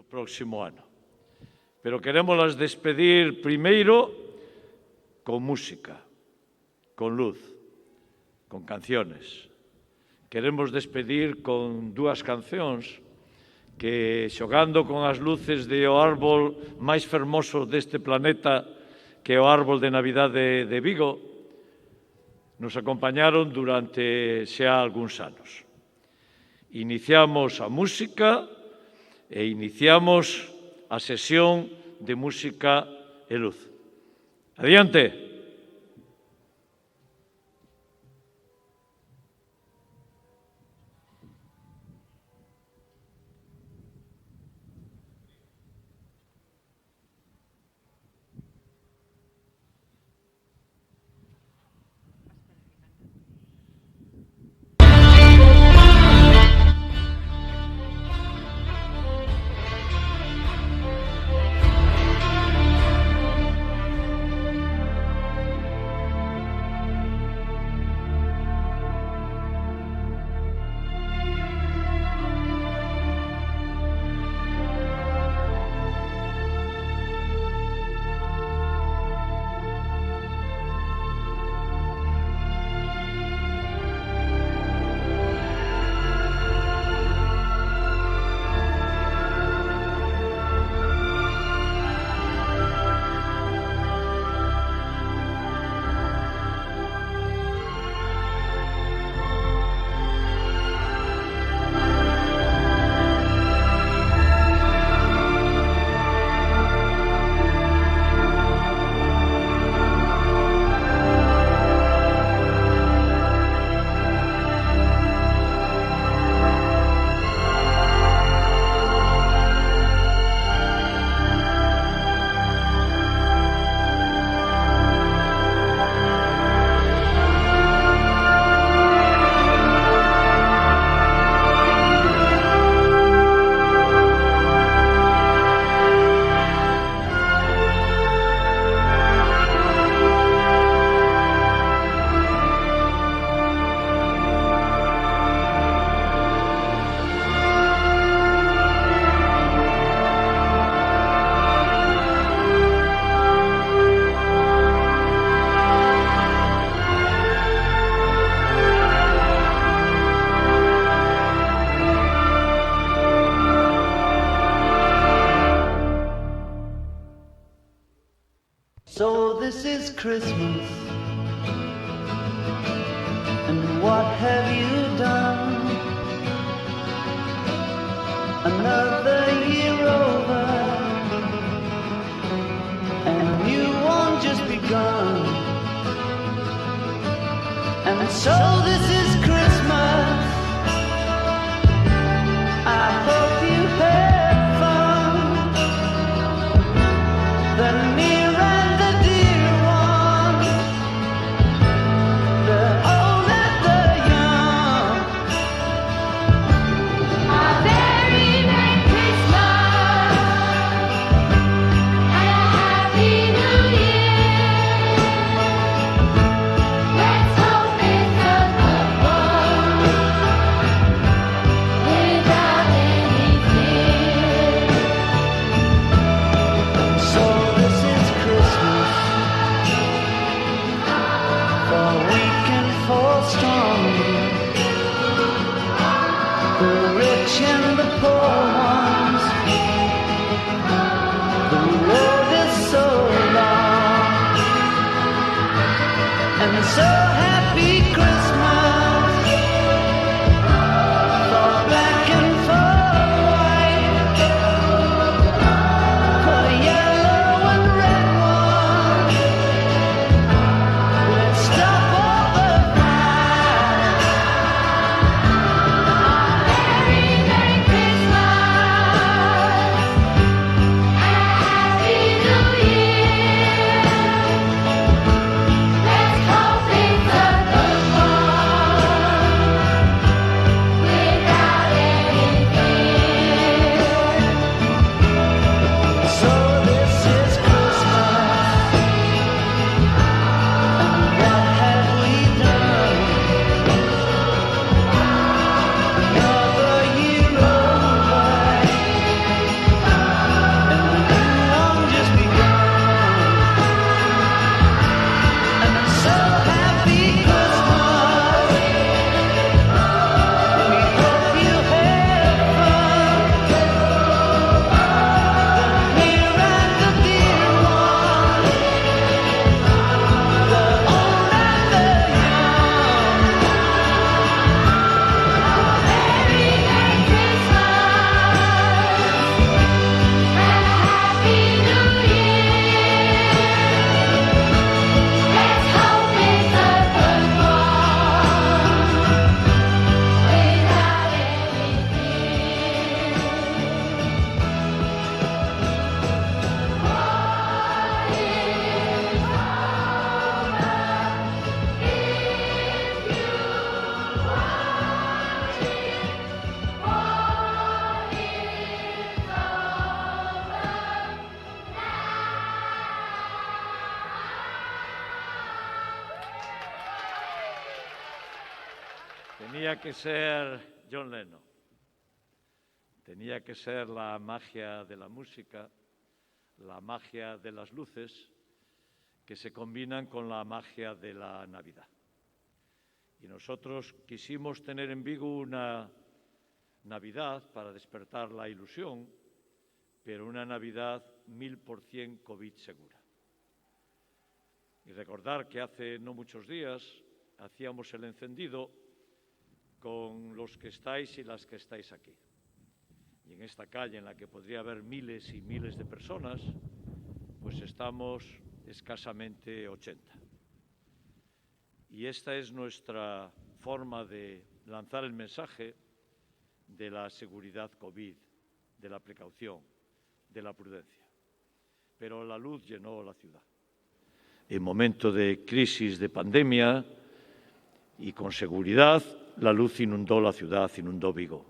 do próximo ano. Pero querémoslas despedir primeiro con música, con luz, con canciones. Queremos despedir con dúas cancións que, xogando con as luces do árbol máis fermoso deste planeta, que é o árbol de Navidade de Vigo, nos acompañaron durante xa algúns anos. Iniciamos a música e iniciamos a sesión de música e luz. Adiante. So this is Christmas, and what have you done? Another year over, and a new one just begun. And so this is Christmas, I hope you had fun. The near and the dear one, the old and the young. A very Merry Christmas and a Happy New Year. Let's hope it's a good one without any fear. So this is Christmas, for weak and for strong, the rich and the poor ones. The road is so long, and so happy Christmas for black and for white, for yellow and red one. Let's stop all the fight. Very Merry Christmas and a Happy New Year. Let's hope it's Tenía que ser John Lennon. Tenía que ser la magia de la música, la magia de las luces, que se combinan con la magia de la Navidad. Y nosotros quisimos tener en Vigo una Navidad para despertar la ilusión, pero una Navidad 1000% COVID segura. Y recordar que hace no muchos días hacíamos el encendido con los que estáis y las que estáis aquí. Y en esta calle en la que podría haber miles y miles de personas, pues estamos escasamente 80. Y esta es nuestra forma de lanzar el mensaje de la seguridad COVID, de la precaución, de la prudencia. Pero la luz llenó la ciudad. En momento de crisis, de pandemia y con seguridad, la luz inundó la ciudad, inundó Vigo.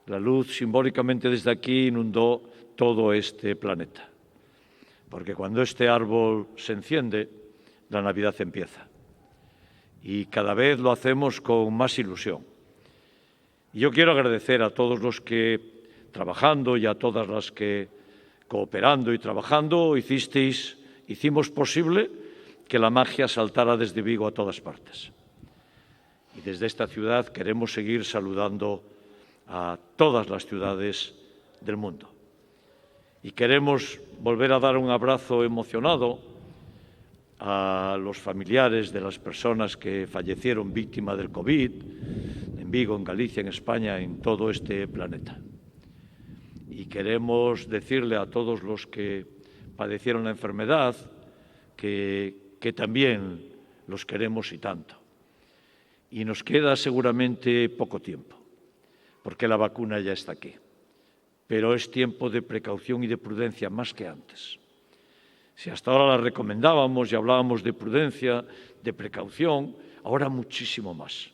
La luz simbólicamente desde aquí inundó todo este planeta. Porque cuando este árbol se enciende, la Navidad empieza. Y cada vez lo hacemos con más ilusión. Y yo quiero agradecer a todos los que, trabajando, y a todas las que, cooperando y trabajando, hicimos posible que la magia saltara desde Vigo a todas partes. Y desde esta ciudad queremos seguir saludando a todas las ciudades del mundo. Y queremos volver a dar un abrazo emocionado a los familiares de las personas que fallecieron víctimas del COVID, en Vigo, en Galicia, en España, en todo este planeta. Y queremos decirle a todos los que padecieron la enfermedad que también los queremos y tanto. Y nos queda seguramente poco tiempo, porque la vacuna ya está aquí. Pero es tiempo de precaución y de prudencia más que antes. Si hasta ahora la recomendábamos y hablábamos de prudencia, de precaución, ahora muchísimo más,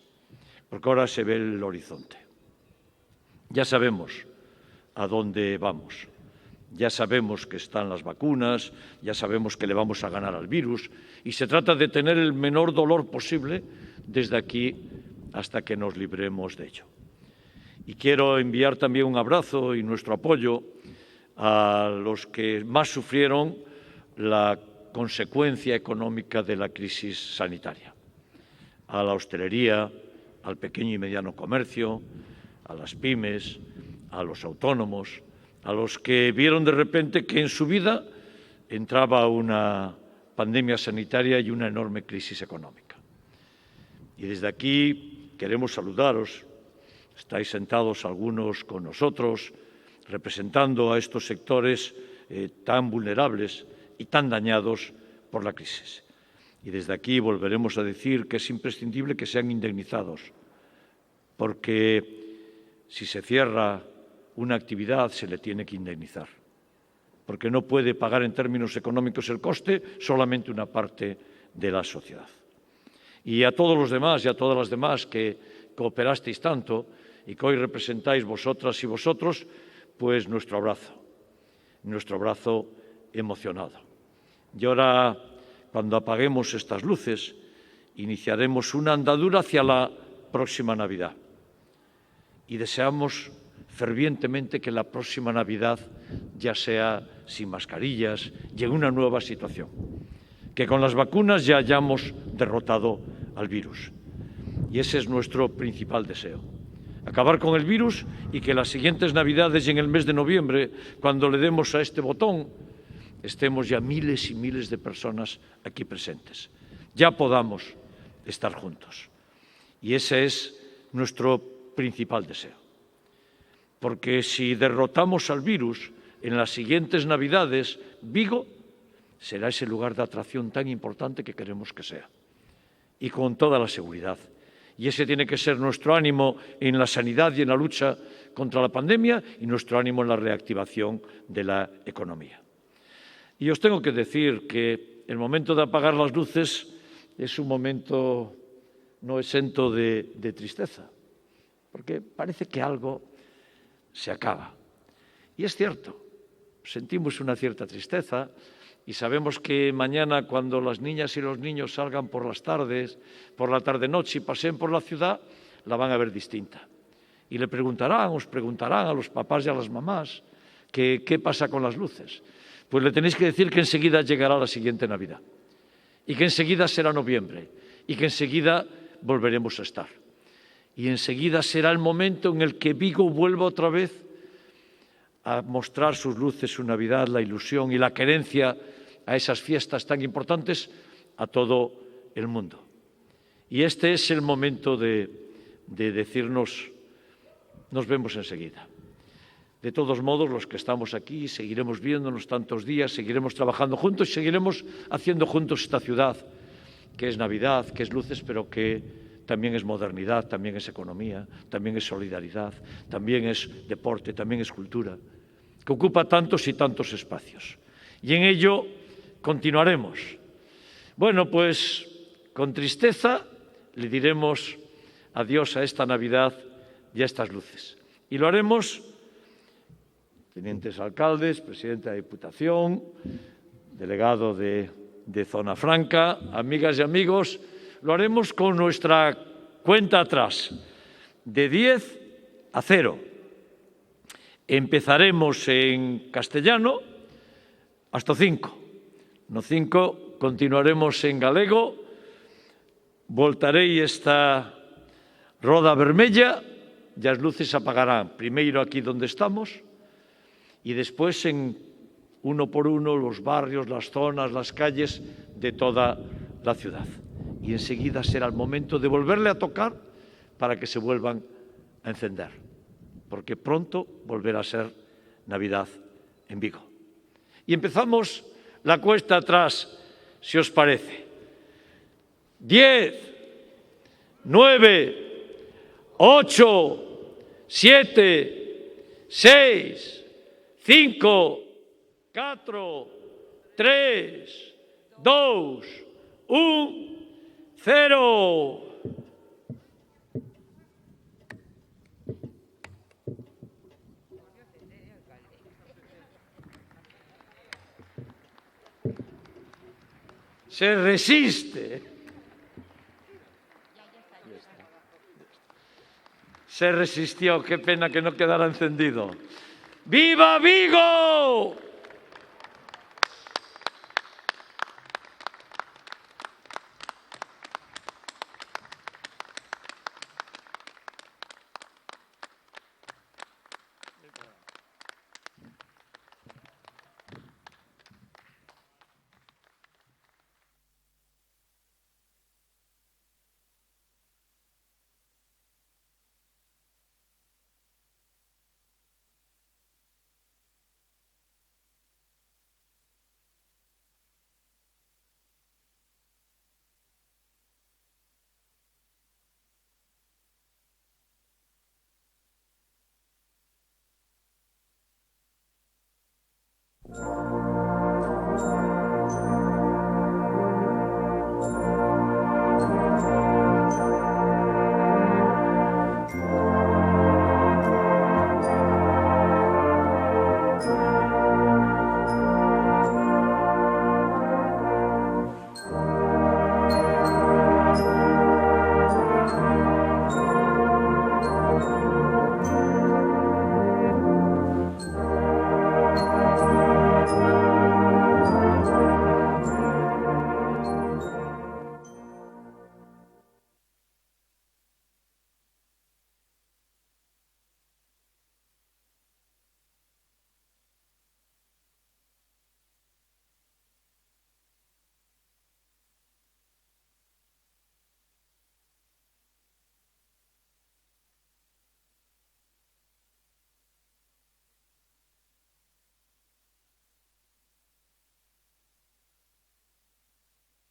porque ahora se ve el horizonte. Ya sabemos a dónde vamos, ya sabemos que están las vacunas, ya sabemos que le vamos a ganar al virus y se trata de tener el menor dolor posible desde aquí hasta que nos libremos de ello. Y quiero enviar también un abrazo y nuestro apoyo a los que más sufrieron la consecuencia económica de la crisis sanitaria, a la hostelería, al pequeño y mediano comercio, a las pymes, a los autónomos, a los que vieron de repente que en su vida entraba una pandemia sanitaria y una enorme crisis económica. Y desde aquí queremos saludaros. Estáis sentados algunos con nosotros, representando a estos sectores tan vulnerables y tan dañados por la crisis. Y desde aquí volveremos a decir que es imprescindible que sean indemnizados, porque si se cierra una actividad se le tiene que indemnizar, porque no puede pagar en términos económicos el coste solamente una parte de la sociedad. Y a todos los demás y a todas las demás que cooperasteis tanto y que hoy representáis vosotras y vosotros, pues nuestro abrazo emocionado. Y ahora, cuando apaguemos estas luces, iniciaremos una andadura hacia la próxima Navidad. Y deseamos fervientemente que la próxima Navidad ya sea sin mascarillas y en una nueva situación. Que con las vacunas ya hayamos derrotado al virus. Y ese es nuestro principal deseo. Acabar con el virus y que las siguientes Navidades y en el mes de noviembre, cuando le demos a este botón, estemos ya miles y miles de personas aquí presentes. Ya podamos estar juntos. Y ese es nuestro principal deseo. Porque si derrotamos al virus en las siguientes Navidades, Vigo será ese lugar de atracción tan importante que queremos que sea. Y con toda la seguridad. Y ese tiene que ser nuestro ánimo en la sanidad y en la lucha contra la pandemia y nuestro ánimo en la reactivación de la economía. Y os tengo que decir que el momento de apagar las luces es un momento no exento de tristeza, porque parece que algo se acaba. Y es cierto, sentimos una cierta tristeza y sabemos que mañana, cuando las niñas y los niños salgan por las tardes, por la tarde-noche y paseen por la ciudad, la van a ver distinta. Y le preguntarán, os preguntarán a los papás y a las mamás qué pasa con las luces. Pues le tenéis que decir que enseguida llegará la siguiente Navidad y que enseguida será noviembre y que enseguida volveremos a estar. Y enseguida será el momento en el que Vigo vuelva otra vez a mostrar sus luces, su Navidad, la ilusión y la querencia a esas fiestas tan importantes a todo el mundo. Y este es el momento de decirnos, nos vemos enseguida. De todos modos, los que estamos aquí seguiremos viéndonos tantos días, seguiremos trabajando juntos y seguiremos haciendo juntos esta ciudad, que es Navidad, que es luces, pero que también es modernidad, también es economía, también es solidaridad, también es deporte, también es cultura, que ocupa tantos y tantos espacios. Y en ello continuaremos. Bueno, pues con tristeza le diremos adiós a esta Navidad y a estas luces. Y lo haremos, tenientes alcaldes, presidente de la Diputación, delegado de Zona Franca, amigas y amigos, lo haremos con nuestra cuenta atrás, de 10 a 0. Empezaremos en castellano hasta 5. No 5, continuaremos en galego. Voltarei esta roda vermella e as luces apagarán, primeiro aquí donde estamos y después en uno por uno los barrios, las zonas, las calles de toda la ciudad. Y enseguida será el momento de volverle a tocar para que se vuelvan a encender, porque pronto volverá a ser Navidad en Vigo. Y empezamos la cuesta atrás, si os parece. 10, 9, 8, 7, 6, 5, 4, 3, 2, 1, 0. Se resiste. Se resistió, qué pena que no quedara encendido. ¡Viva Vigo!